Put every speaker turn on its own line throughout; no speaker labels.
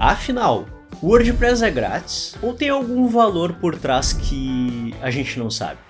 Afinal, o WordPress é grátis ou tem algum valor por trás que a gente não sabe?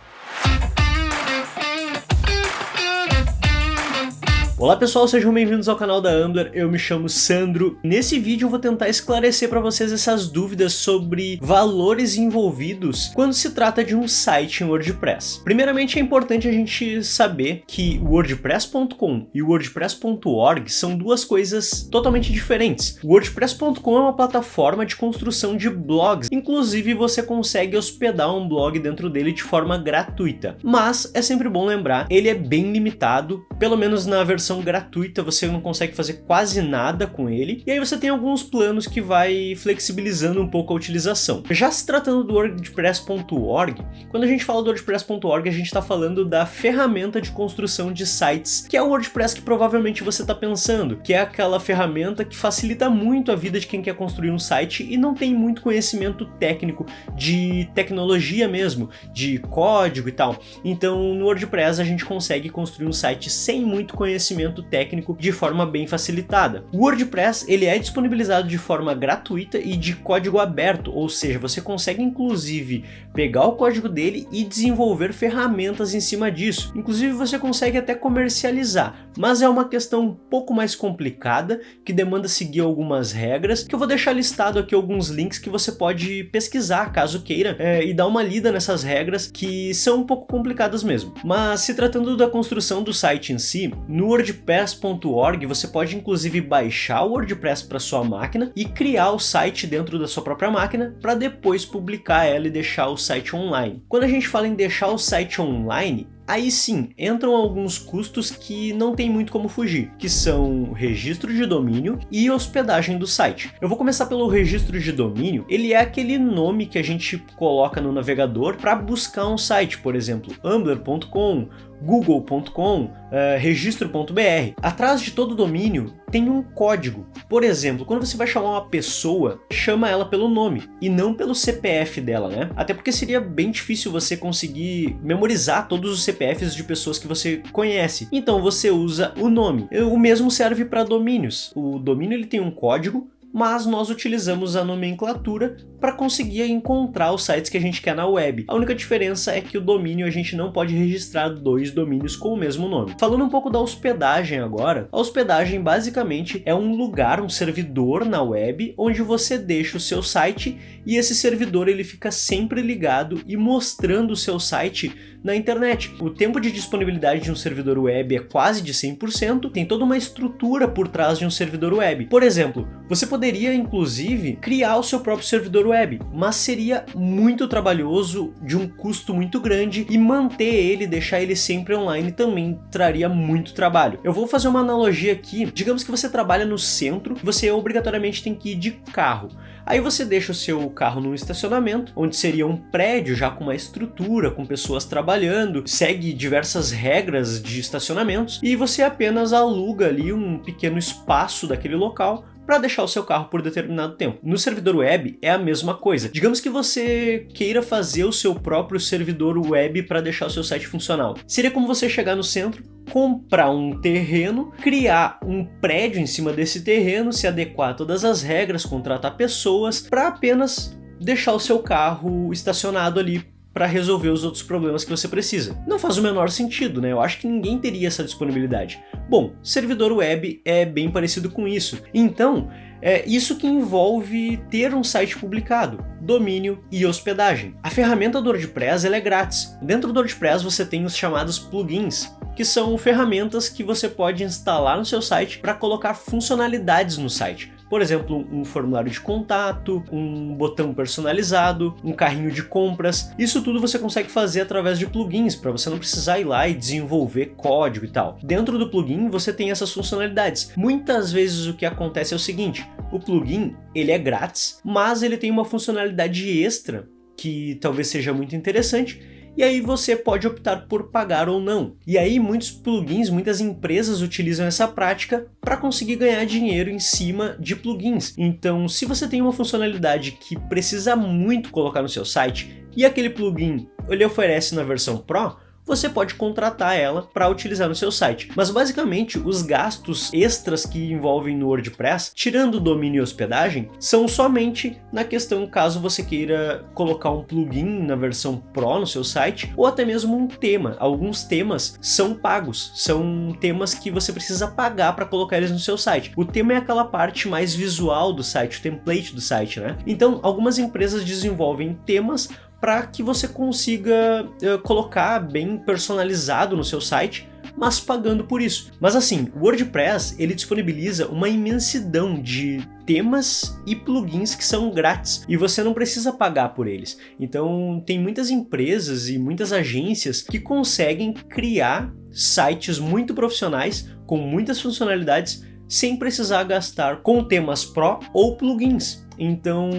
Olá pessoal, sejam bem-vindos ao canal da Ambler, eu me chamo Sandro. Nesse vídeo eu vou tentar esclarecer para vocês essas dúvidas sobre valores envolvidos quando se trata de um site em WordPress. Primeiramente é importante a gente saber que o WordPress.com e o WordPress.org são duas coisas totalmente diferentes. O WordPress.com é uma plataforma de construção de blogs, inclusive você consegue hospedar um blog dentro dele de forma gratuita. Mas é sempre bom lembrar, ele é bem limitado, pelo menos na versão gratuita você não consegue fazer quase nada com ele, e aí você tem alguns planos que vai flexibilizando um pouco a utilização. Já se tratando do WordPress.org, quando a gente fala do WordPress.org, a gente está falando da ferramenta de construção de sites, que é o WordPress que provavelmente você está pensando, que é aquela ferramenta que facilita muito a vida de quem quer construir um site e não tem muito conhecimento técnico de tecnologia mesmo, de código e tal. Então no WordPress a gente consegue construir um site sem muito conhecimento técnico de forma bem facilitada. O WordPress ele é disponibilizado de forma gratuita e de código aberto, ou seja, você consegue inclusive pegar o código dele e desenvolver ferramentas em cima disso. Inclusive você consegue até comercializar, mas é uma questão um pouco mais complicada, que demanda seguir algumas regras, que eu vou deixar listado aqui alguns links que você pode pesquisar caso queira e dar uma lida nessas regras que são um pouco complicadas mesmo. Mas se tratando da construção do site em si, no WordPress.org você pode inclusive baixar o WordPress para sua máquina e criar o site dentro da sua própria máquina para depois publicar ela e deixar o site online. Quando a gente fala em deixar o site online, aí sim, entram alguns custos que não tem muito como fugir, que são registro de domínio e hospedagem do site. Eu vou começar pelo registro de domínio. Ele é aquele nome que a gente coloca no navegador para buscar um site, por exemplo, ambler.com, google.com, registro.br. Atrás de todo domínio tem um código. Por exemplo, quando você vai chamar uma pessoa, chama ela pelo nome e não pelo CPF dela, né? Até porque seria bem difícil você conseguir memorizar todos os CPFs de pessoas que você conhece. Então você usa o nome. O mesmo serve para domínios. O domínio ele tem um código, mas nós utilizamos a nomenclatura para conseguir encontrar os sites que a gente quer na web. A única diferença é que o domínio a gente não pode registrar dois domínios com o mesmo nome. Falando um pouco da hospedagem agora, a hospedagem basicamente é um lugar, um servidor na web, onde você deixa o seu site e esse servidor ele fica sempre ligado e mostrando o seu site na internet. O tempo de disponibilidade de um servidor web é quase de 100%, tem toda uma estrutura por trás de um servidor web. Por exemplo, você poderia inclusive criar o seu próprio servidor web, mas seria muito trabalhoso, de um custo muito grande, e manter ele, deixar ele sempre online também traria muito trabalho. Eu vou fazer uma analogia aqui. Digamos que você trabalha no centro, você obrigatoriamente tem que ir de carro. Aí você deixa o seu carro num estacionamento, onde seria um prédio já com uma estrutura, com pessoas trabalhando, segue diversas regras de estacionamentos, e você apenas aluga ali um pequeno espaço daquele local para deixar o seu carro por determinado tempo. No servidor web é a mesma coisa. Digamos que você queira fazer o seu próprio servidor web para deixar o seu site funcional. Seria como você chegar no centro, comprar um terreno, criar um prédio em cima desse terreno, se adequar a todas as regras, contratar pessoas para apenas deixar o seu carro estacionado ali para resolver os outros problemas que você precisa. Não faz o menor sentido, né? Eu acho que ninguém teria essa disponibilidade. Bom, servidor web é bem parecido com isso. Então, é isso que envolve ter um site publicado, domínio e hospedagem. A ferramenta do WordPress ela é grátis. Dentro do WordPress você tem os chamados plugins, que são ferramentas que você pode instalar no seu site para colocar funcionalidades no site. Por exemplo, um formulário de contato, um botão personalizado, um carrinho de compras. Isso tudo você consegue fazer através de plugins, para você não precisar ir lá e desenvolver código e tal. Dentro do plugin você tem essas funcionalidades. Muitas vezes o que acontece é o seguinte: o plugin ele é grátis, mas ele tem uma funcionalidade extra que talvez seja muito interessante, e aí você pode optar por pagar ou não. E aí muitos plugins, muitas empresas utilizam essa prática para conseguir ganhar dinheiro em cima de plugins. Então, se você tem uma funcionalidade que precisa muito colocar no seu site e aquele plugin ele oferece na versão Pro, você pode contratar ela para utilizar no seu site. Mas basicamente os gastos extras que envolvem no WordPress, tirando o domínio e hospedagem, são somente na questão caso você queira colocar um plugin na versão Pro no seu site, ou até mesmo um tema. Alguns temas são pagos, são temas que você precisa pagar para colocar eles no seu site. O tema é aquela parte mais visual do site, o template do site, né? Então, algumas empresas desenvolvem temas para que você consiga colocar bem personalizado no seu site, mas pagando por isso. Mas assim, o WordPress, ele disponibiliza uma imensidão de temas e plugins que são grátis e você não precisa pagar por eles. Então tem muitas empresas e muitas agências que conseguem criar sites muito profissionais com muitas funcionalidades sem precisar gastar com temas Pro ou plugins. Então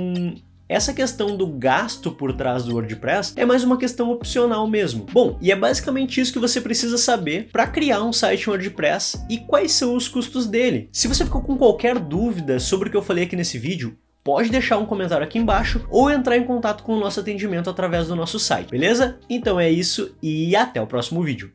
essa questão do gasto por trás do WordPress é mais uma questão opcional mesmo. Bom, e é basicamente isso que você precisa saber para criar um site em WordPress e quais são os custos dele. Se você ficou com qualquer dúvida sobre o que eu falei aqui nesse vídeo, pode deixar um comentário aqui embaixo ou entrar em contato com o nosso atendimento através do nosso site, beleza? Então é isso e até o próximo vídeo.